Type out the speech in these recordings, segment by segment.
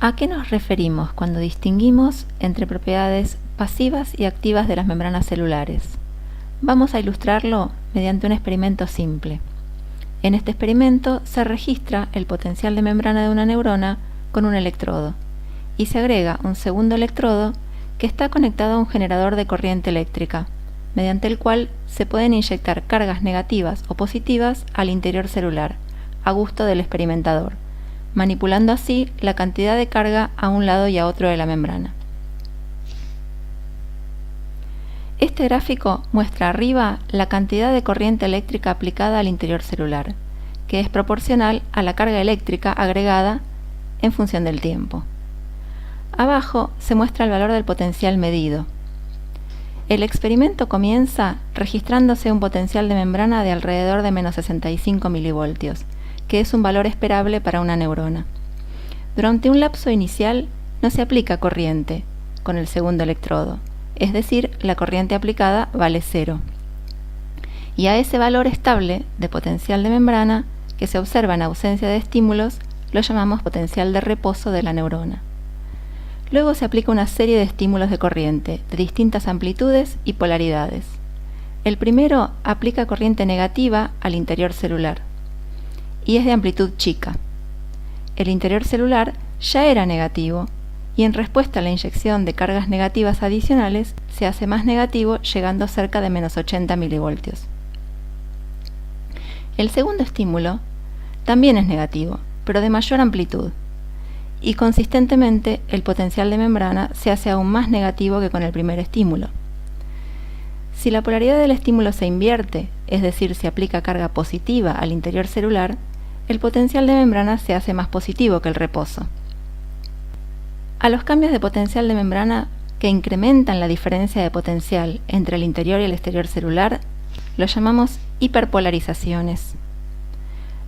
¿A qué nos referimos cuando distinguimos entre propiedades pasivas y activas de las membranas celulares? Vamos a ilustrarlo mediante un experimento simple. En este experimento se registra el potencial de membrana de una neurona con un electrodo y se agrega un segundo electrodo que está conectado a un generador de corriente eléctrica, mediante el cual se pueden inyectar cargas negativas o positivas al interior celular, a gusto del experimentador, manipulando así la cantidad de carga a un lado y a otro de la membrana. Este gráfico muestra arriba la cantidad de corriente eléctrica aplicada al interior celular, que es proporcional a la carga eléctrica agregada en función del tiempo. Abajo se muestra el valor del potencial medido. El experimento comienza registrándose un potencial de membrana de alrededor de menos 65 milivoltios, que es un valor esperable para una neurona. Durante un lapso inicial no se aplica corriente con el segundo electrodo, es decir, la corriente aplicada vale 0. Y a ese valor estable de potencial de membrana, que se observa en ausencia de estímulos, lo llamamos potencial de reposo de la neurona. Luego se aplica una serie de estímulos de corriente, de distintas amplitudes y polaridades. El primero aplica corriente negativa al interior celular, y es de amplitud chica. El interior celular ya era negativo, y en respuesta a la inyección de cargas negativas adicionales se hace más negativo, llegando cerca de menos 80 milivoltios. El segundo estímulo también es negativo, pero de mayor amplitud, y consistentemente el potencial de membrana se hace aún más negativo que con el primer estímulo. Si la polaridad del estímulo se invierte, es decir, se aplica carga positiva al interior celular, el potencial de membrana se hace más positivo que el reposo. A los cambios de potencial de membrana que incrementan la diferencia de potencial entre el interior y el exterior celular, los llamamos hiperpolarizaciones.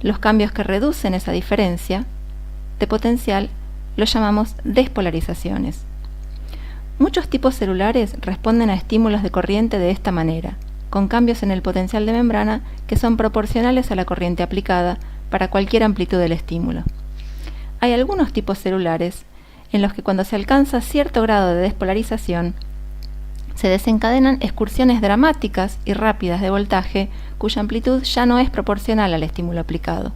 Los cambios que reducen esa diferencia de potencial los llamamos despolarizaciones. Muchos tipos celulares responden a estímulos de corriente de esta manera, con cambios en el potencial de membrana que son proporcionales a la corriente aplicada para cualquier amplitud del estímulo. Hay algunos tipos celulares en los que cuando se alcanza cierto grado de despolarización, se desencadenan excursiones dramáticas y rápidas de voltaje cuya amplitud ya no es proporcional al estímulo aplicado.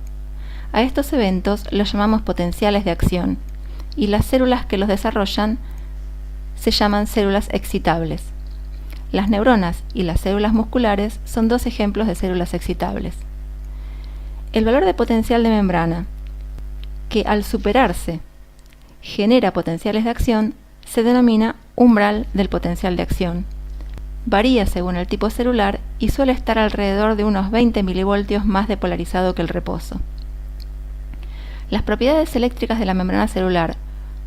A estos eventos los llamamos potenciales de acción, y las células que los desarrollan se llaman células excitables. Las neuronas y las células musculares son dos ejemplos de células excitables. El valor de potencial de membrana, que al superarse genera potenciales de acción, se denomina umbral del potencial de acción. Varía según el tipo celular y suele estar alrededor de unos 20 milivoltios más depolarizado que el reposo. Las propiedades eléctricas de la membrana celular,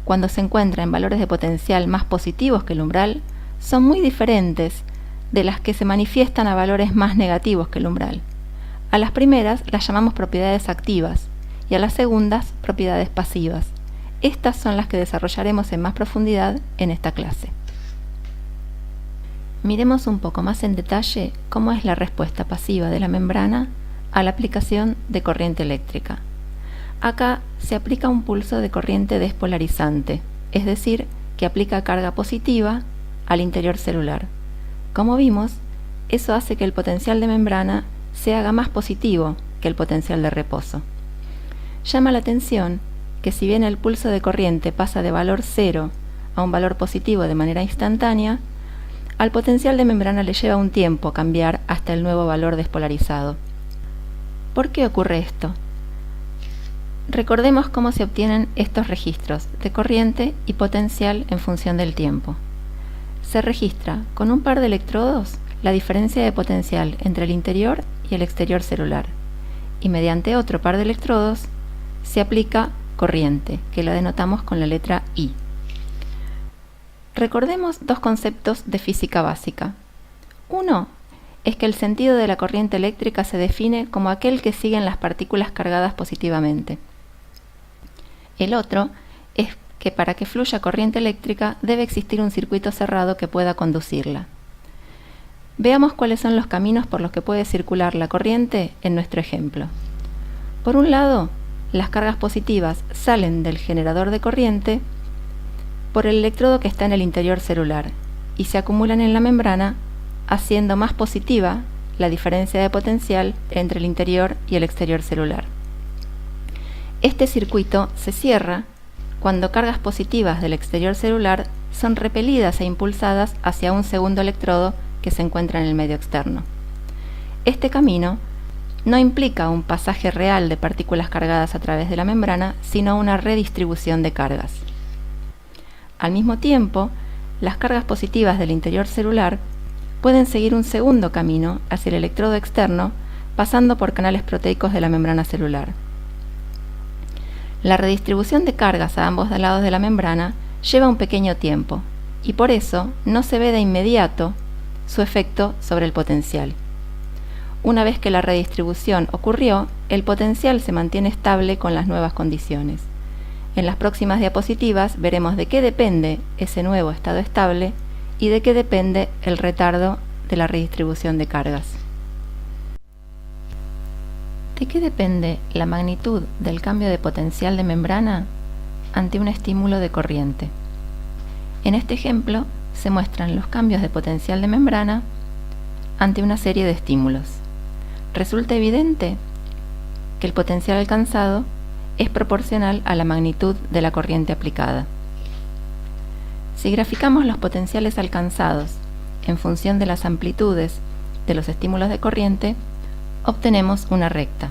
cuando se encuentra en valores de potencial más positivos que el umbral, son muy diferentes de las que se manifiestan a valores más negativos que el umbral. A las primeras las llamamos propiedades activas y a las segundas propiedades pasivas. Estas son las que desarrollaremos en más profundidad en esta clase. Miremos un poco más en detalle cómo es la respuesta pasiva de la membrana a la aplicación de corriente eléctrica. Acá se aplica un pulso de corriente despolarizante, es decir, que aplica carga positiva al interior celular. Como vimos, eso hace que el potencial de membrana se haga más positivo que el potencial de reposo. Llama la atención que si bien el pulso de corriente pasa de valor 0 a un valor positivo de manera instantánea, al potencial de membrana le lleva un tiempo cambiar hasta el nuevo valor despolarizado. ¿Por qué ocurre esto? Recordemos cómo se obtienen estos registros de corriente y potencial en función del tiempo. Se registra con un par de electrodos la diferencia de potencial entre el interior y el exterior celular, y mediante otro par de electrodos se aplica corriente, que la denotamos con la letra I. Recordemos dos conceptos de física básica. Uno es que el sentido de la corriente eléctrica se define como aquel que siguen las partículas cargadas positivamente. El otro es que para que fluya corriente eléctrica debe existir un circuito cerrado que pueda conducirla. Veamos cuáles son los caminos por los que puede circular la corriente en nuestro ejemplo. Por un lado, las cargas positivas salen del generador de corriente por el electrodo que está en el interior celular y se acumulan en la membrana, haciendo más positiva la diferencia de potencial entre el interior y el exterior celular. Este circuito se cierra cuando cargas positivas del exterior celular son repelidas e impulsadas hacia un segundo electrodo que se encuentra en el medio externo. Este camino no implica un pasaje real de partículas cargadas a través de la membrana, sino una redistribución de cargas. Al mismo tiempo, las cargas positivas del interior celular pueden seguir un segundo camino hacia el electrodo externo, pasando por canales proteicos de la membrana celular. La redistribución de cargas a ambos lados de la membrana lleva un pequeño tiempo, y por eso no se ve de inmediato su efecto sobre el potencial. Una vez que la redistribución ocurrió, el potencial se mantiene estable con las nuevas condiciones. En las próximas diapositivas veremos de qué depende ese nuevo estado estable y de qué depende el retardo de la redistribución de cargas. ¿De qué depende la magnitud del cambio de potencial de membrana ante un estímulo de corriente? En este ejemplo se muestran los cambios de potencial de membrana ante una serie de estímulos. Resulta evidente que el potencial alcanzado es proporcional a la magnitud de la corriente aplicada. Si graficamos los potenciales alcanzados en función de las amplitudes de los estímulos de corriente, obtenemos una recta.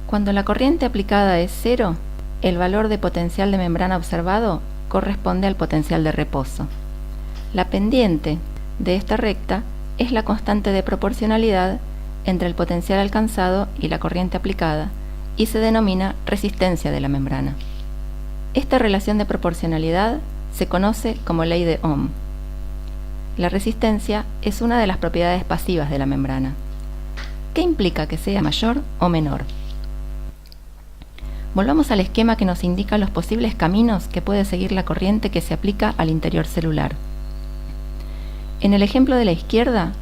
Cuando la corriente aplicada es 0, el valor de potencial de membrana observado corresponde al potencial de reposo. La pendiente de esta recta es la constante de proporcionalidad entre el potencial alcanzado y la corriente aplicada y se denomina resistencia de la membrana. Esta relación de proporcionalidad se conoce como ley de Ohm. La resistencia es una de las propiedades pasivas de la membrana. ¿Qué implica que sea mayor o menor? Volvamos al esquema que nos indica los posibles caminos que puede seguir la corriente que se aplica al interior celular. En el ejemplo de la izquierda,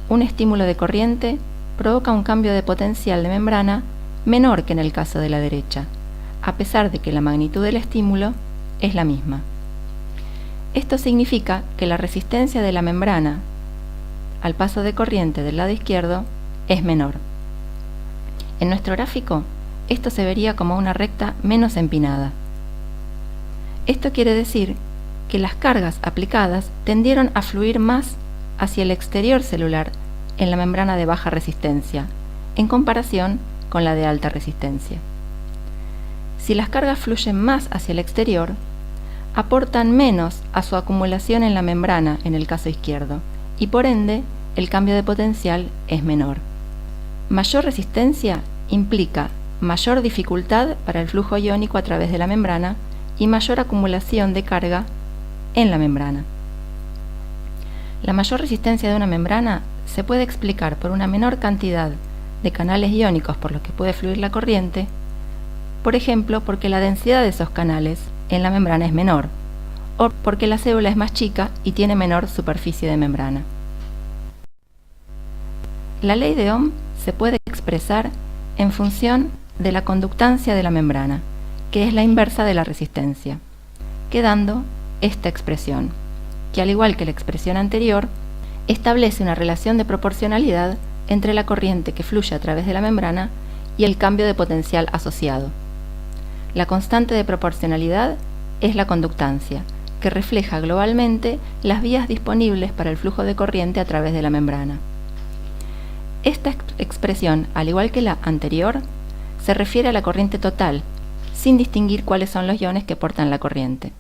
un estímulo de corriente provoca un cambio de potencial de membrana menor que en el caso de la derecha, a pesar de que la magnitud del estímulo es la misma. Esto significa que la resistencia de la membrana al paso de corriente del lado izquierdo es menor. En nuestro gráfico, esto se vería como una recta menos empinada. Esto quiere decir que las cargas aplicadas tendieron a fluir más hacia el exterior celular en la membrana de baja resistencia, en comparación con la de alta resistencia. Si las cargas fluyen más hacia el exterior, aportan menos a su acumulación en la membrana en el caso izquierdo, y por ende el cambio de potencial es menor. Mayor resistencia implica mayor dificultad para el flujo iónico a través de la membrana y mayor acumulación de carga en la membrana. La mayor resistencia de una membrana se puede explicar por una menor cantidad de canales iónicos por los que puede fluir la corriente, por ejemplo, porque la densidad de esos canales en la membrana es menor, o porque la célula es más chica y tiene menor superficie de membrana. La ley de Ohm se puede expresar en función de la conductancia de la membrana, que es la inversa de la resistencia, quedando esta expresión, que al igual que la expresión anterior, establece una relación de proporcionalidad entre la corriente que fluye a través de la membrana y el cambio de potencial asociado. La constante de proporcionalidad es la conductancia, que refleja globalmente las vías disponibles para el flujo de corriente a través de la membrana. Esta expresión, al igual que la anterior, se refiere a la corriente total, sin distinguir cuáles son los iones que portan la corriente.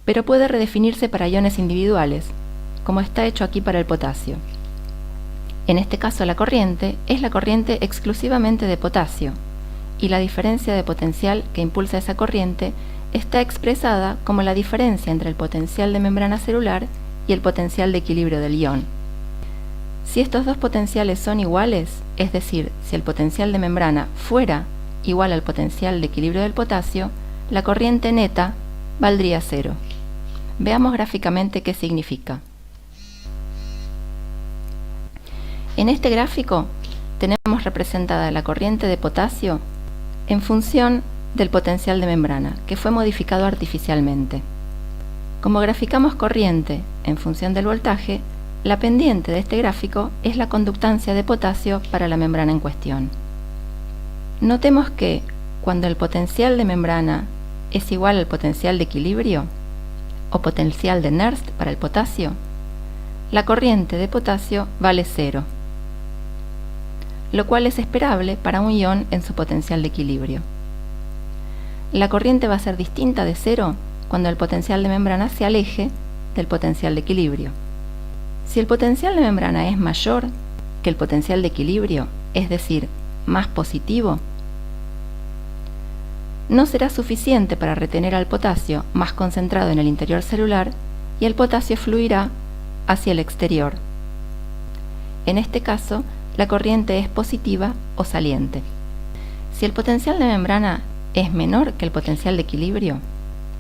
Pero puede redefinirse para iones individuales, como está hecho aquí para el potasio. En este caso la corriente es la corriente exclusivamente de potasio, y la diferencia de potencial que impulsa esa corriente está expresada como la diferencia entre el potencial de membrana celular y el potencial de equilibrio del ion. Si estos dos potenciales son iguales, es decir, si el potencial de membrana fuera igual al potencial de equilibrio del potasio, la corriente neta valdría 0. Veamos gráficamente qué significa. En este gráfico tenemos representada la corriente de potasio en función del potencial de membrana, que fue modificado artificialmente. Como graficamos corriente en función del voltaje, la pendiente de este gráfico es la conductancia de potasio para la membrana en cuestión. Notemos que cuando el potencial de membrana es igual al potencial de equilibrio, o potencial de Nernst para el potasio, la corriente de potasio vale 0, lo cual es esperable para un ion en su potencial de equilibrio. La corriente va a ser distinta de 0 cuando el potencial de membrana se aleje del potencial de equilibrio. Si el potencial de membrana es mayor que el potencial de equilibrio, es decir, más positivo, no será suficiente para retener al potasio más concentrado en el interior celular y el potasio fluirá hacia el exterior. En este caso, la corriente es positiva o saliente. Si el potencial de membrana es menor que el potencial de equilibrio,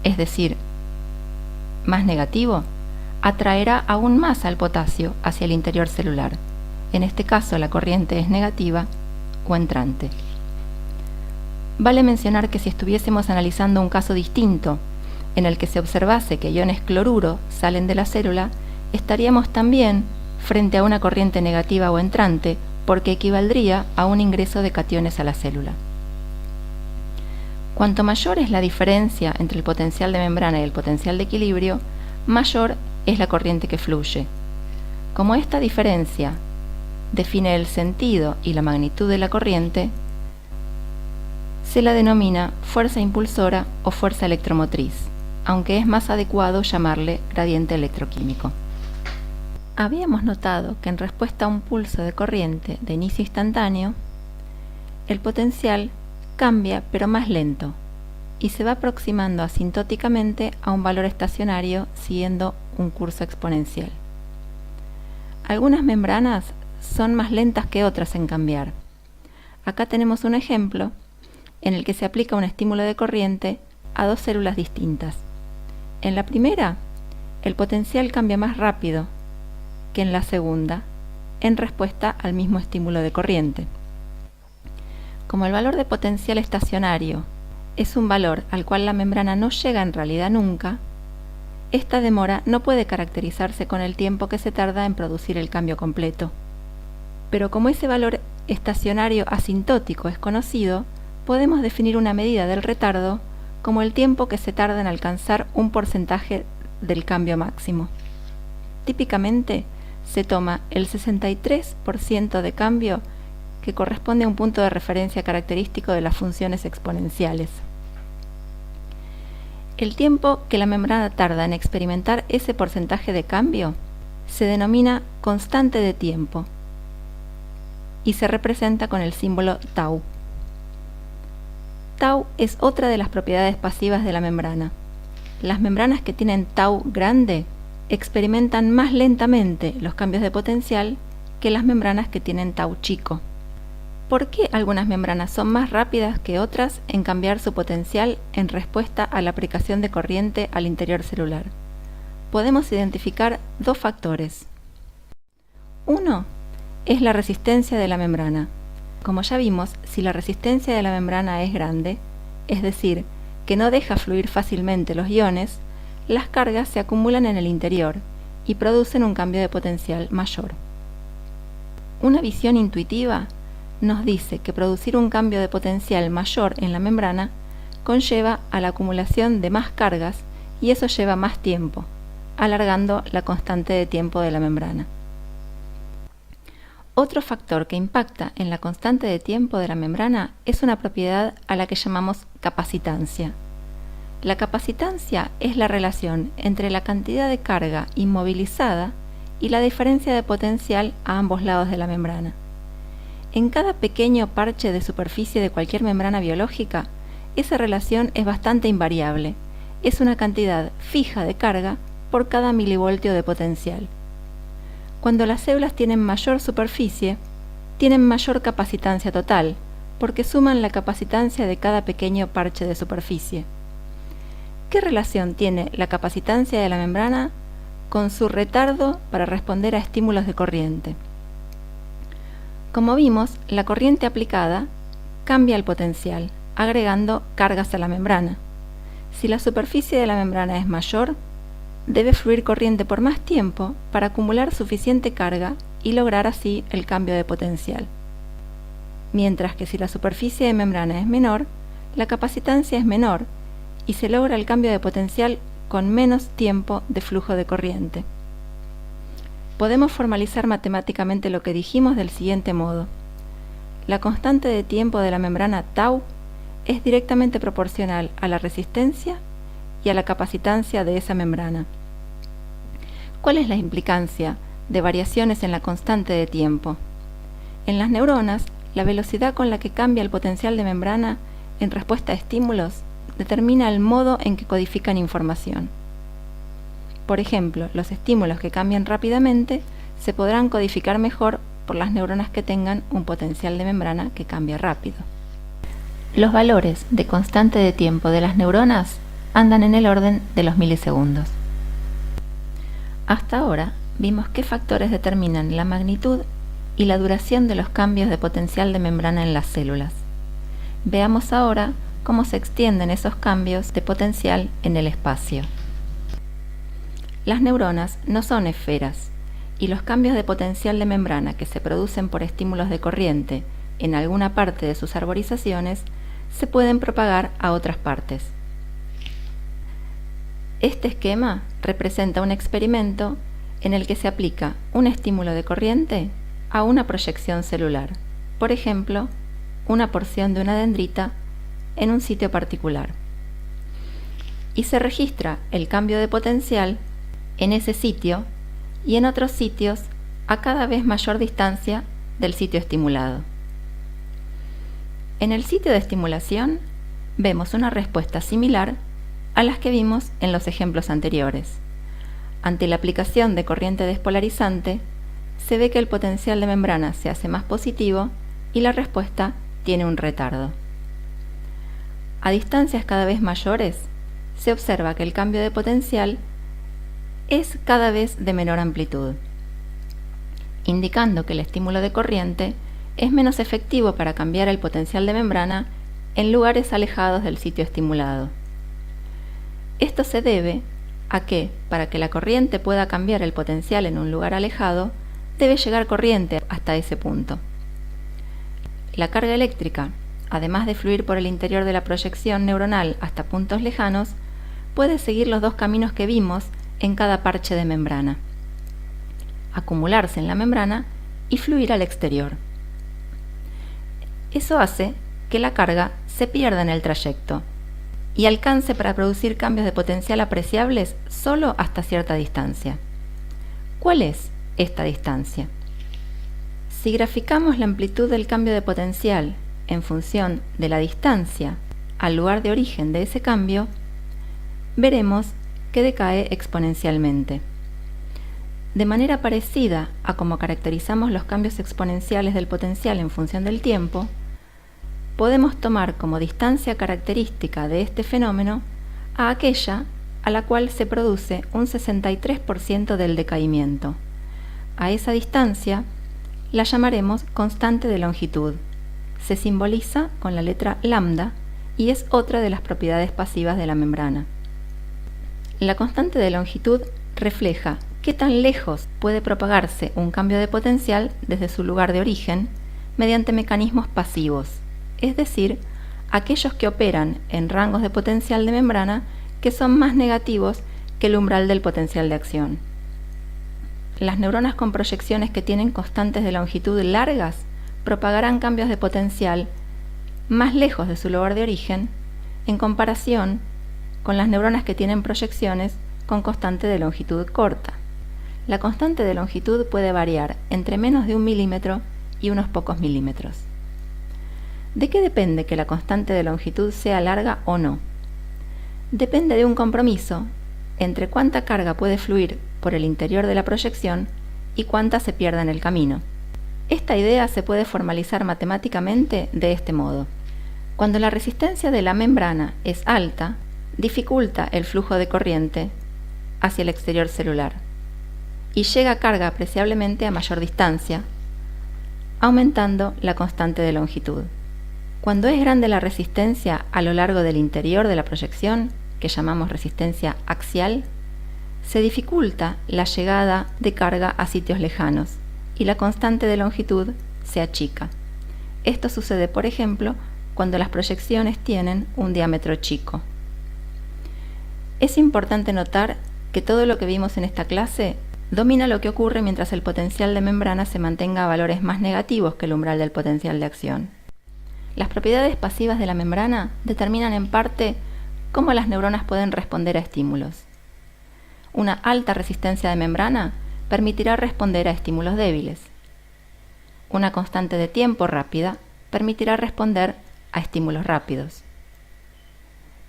es decir, más negativo, atraerá aún más al potasio hacia el interior celular. En este caso, la corriente es negativa o entrante. Vale mencionar que si estuviésemos analizando un caso distinto, en el que se observase que iones cloruro salen de la célula, estaríamos también frente a una corriente negativa o entrante, porque equivaldría a un ingreso de cationes a la célula. Cuanto mayor es la diferencia entre el potencial de membrana y el potencial de equilibrio, mayor es la corriente que fluye. Como esta diferencia define el sentido y la magnitud de la corriente, se la denomina fuerza impulsora o fuerza electromotriz, aunque es más adecuado llamarle gradiente electroquímico. Habíamos notado que en respuesta a un pulso de corriente de inicio instantáneo, el potencial cambia pero más lento y se va aproximando asintóticamente a un valor estacionario siguiendo un curso exponencial. Algunas membranas son más lentas que otras en cambiar. Acá tenemos un ejemplo en el que se aplica un estímulo de corriente a dos células distintas. En la primera, el potencial cambia más rápido que en la segunda, en respuesta al mismo estímulo de corriente. Como el valor de potencial estacionario es un valor al cual la membrana no llega en realidad nunca, esta demora no puede caracterizarse con el tiempo que se tarda en producir el cambio completo. Pero como ese valor estacionario asintótico es conocido, podemos definir una medida del retardo como el tiempo que se tarda en alcanzar un porcentaje del cambio máximo. Típicamente se toma el 63% de cambio que corresponde a un punto de referencia característico de las funciones exponenciales. El tiempo que la membrana tarda en experimentar ese porcentaje de cambio se denomina constante de tiempo y se representa con el símbolo tau. Tau es otra de las propiedades pasivas de la membrana. Las membranas que tienen tau grande experimentan más lentamente los cambios de potencial que las membranas que tienen tau chico. ¿Por qué algunas membranas son más rápidas que otras en cambiar su potencial en respuesta a la aplicación de corriente al interior celular? Podemos identificar dos factores. Uno es la resistencia de la membrana. Como ya vimos, si la resistencia de la membrana es grande, es decir, que no deja fluir fácilmente los iones, las cargas se acumulan en el interior y producen un cambio de potencial mayor. Una visión intuitiva nos dice que producir un cambio de potencial mayor en la membrana conlleva a la acumulación de más cargas y eso lleva más tiempo, alargando la constante de tiempo de la membrana. Otro factor que impacta en la constante de tiempo de la membrana es una propiedad a la que llamamos capacitancia. La capacitancia es la relación entre la cantidad de carga inmovilizada y la diferencia de potencial a ambos lados de la membrana. En cada pequeño parche de superficie de cualquier membrana biológica, esa relación es bastante invariable. Es una cantidad fija de carga por cada milivoltio de potencial. Cuando las células tienen mayor superficie, tienen mayor capacitancia total, porque suman la capacitancia de cada pequeño parche de superficie. ¿Qué relación tiene la capacitancia de la membrana con su retardo para responder a estímulos de corriente? Como vimos, la corriente aplicada cambia el potencial, agregando cargas a la membrana. Si la superficie de la membrana es mayor, debe fluir corriente por más tiempo para acumular suficiente carga y lograr así el cambio de potencial. Mientras que si la superficie de membrana es menor, la capacitancia es menor y se logra el cambio de potencial con menos tiempo de flujo de corriente. Podemos formalizar matemáticamente lo que dijimos del siguiente modo. La constante de tiempo de la membrana tau es directamente proporcional a la resistencia y a la capacitancia de esa membrana. ¿Cuál es la implicancia de variaciones en la constante de tiempo? En las neuronas, la velocidad con la que cambia el potencial de membrana en respuesta a estímulos determina el modo en que codifican información. Por ejemplo, los estímulos que cambian rápidamente se podrán codificar mejor por las neuronas que tengan un potencial de membrana que cambia rápido. Los valores de constante de tiempo de las neuronas andan en el orden de los milisegundos. Hasta ahora vimos qué factores determinan la magnitud y la duración de los cambios de potencial de membrana en las células. Veamos ahora cómo se extienden esos cambios de potencial en el espacio. Las neuronas no son esferas, y los cambios de potencial de membrana que se producen por estímulos de corriente en alguna parte de sus arborizaciones se pueden propagar a otras partes. Este esquema representa un experimento en el que se aplica un estímulo de corriente a una proyección celular, por ejemplo, una porción de una dendrita en un sitio particular. Y se registra el cambio de potencial en ese sitio y en otros sitios a cada vez mayor distancia del sitio estimulado. En el sitio de estimulación vemos una respuesta similar a las que vimos en los ejemplos anteriores. Ante la aplicación de corriente despolarizante, se ve que el potencial de membrana se hace más positivo y la respuesta tiene un retardo. A distancias cada vez mayores, se observa que el cambio de potencial es cada vez de menor amplitud, indicando que el estímulo de corriente es menos efectivo para cambiar el potencial de membrana en lugares alejados del sitio estimulado. Esto se debe a que, para que la corriente pueda cambiar el potencial en un lugar alejado, debe llegar corriente hasta ese punto. La carga eléctrica, además de fluir por el interior de la proyección neuronal hasta puntos lejanos, puede seguir los dos caminos que vimos en cada parche de membrana: acumularse en la membrana y fluir al exterior. Eso hace que la carga se pierda en el trayecto y alcance para producir cambios de potencial apreciables solo hasta cierta distancia. ¿Cuál es esta distancia? Si graficamos la amplitud del cambio de potencial en función de la distancia al lugar de origen de ese cambio, veremos que decae exponencialmente. De manera parecida a como caracterizamos los cambios exponenciales del potencial en función del tiempo, podemos tomar como distancia característica de este fenómeno a aquella a la cual se produce un 63% del decaimiento. A esa distancia la llamaremos constante de longitud. Se simboliza con la letra lambda y es otra de las propiedades pasivas de la membrana. La constante de longitud refleja qué tan lejos puede propagarse un cambio de potencial desde su lugar de origen mediante mecanismos pasivos, es decir, aquellos que operan en rangos de potencial de membrana que son más negativos que el umbral del potencial de acción. Las neuronas con proyecciones que tienen constantes de longitud largas propagarán cambios de potencial más lejos de su lugar de origen en comparación con las neuronas que tienen proyecciones con constante de longitud corta. La constante de longitud puede variar entre menos de 1 milímetro y unos pocos milímetros. ¿De qué depende que la constante de longitud sea larga o no? Depende de un compromiso entre cuánta carga puede fluir por el interior de la proyección y cuánta se pierda en el camino. Esta idea se puede formalizar matemáticamente de este modo. Cuando la resistencia de la membrana es alta, dificulta el flujo de corriente hacia el exterior celular y llega carga apreciablemente a mayor distancia, aumentando la constante de longitud. Cuando es grande la resistencia a lo largo del interior de la proyección, que llamamos resistencia axial, se dificulta la llegada de carga a sitios lejanos y la constante de longitud se achica. Esto sucede, por ejemplo, cuando las proyecciones tienen un diámetro chico. Es importante notar que todo lo que vimos en esta clase domina lo que ocurre mientras el potencial de membrana se mantenga a valores más negativos que el umbral del potencial de acción. Las propiedades pasivas de la membrana determinan en parte cómo las neuronas pueden responder a estímulos. Una alta resistencia de membrana permitirá responder a estímulos débiles. Una constante de tiempo rápida permitirá responder a estímulos rápidos.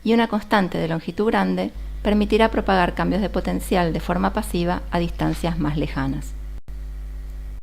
Y una constante de longitud grande permitirá propagar cambios de potencial de forma pasiva a distancias más lejanas.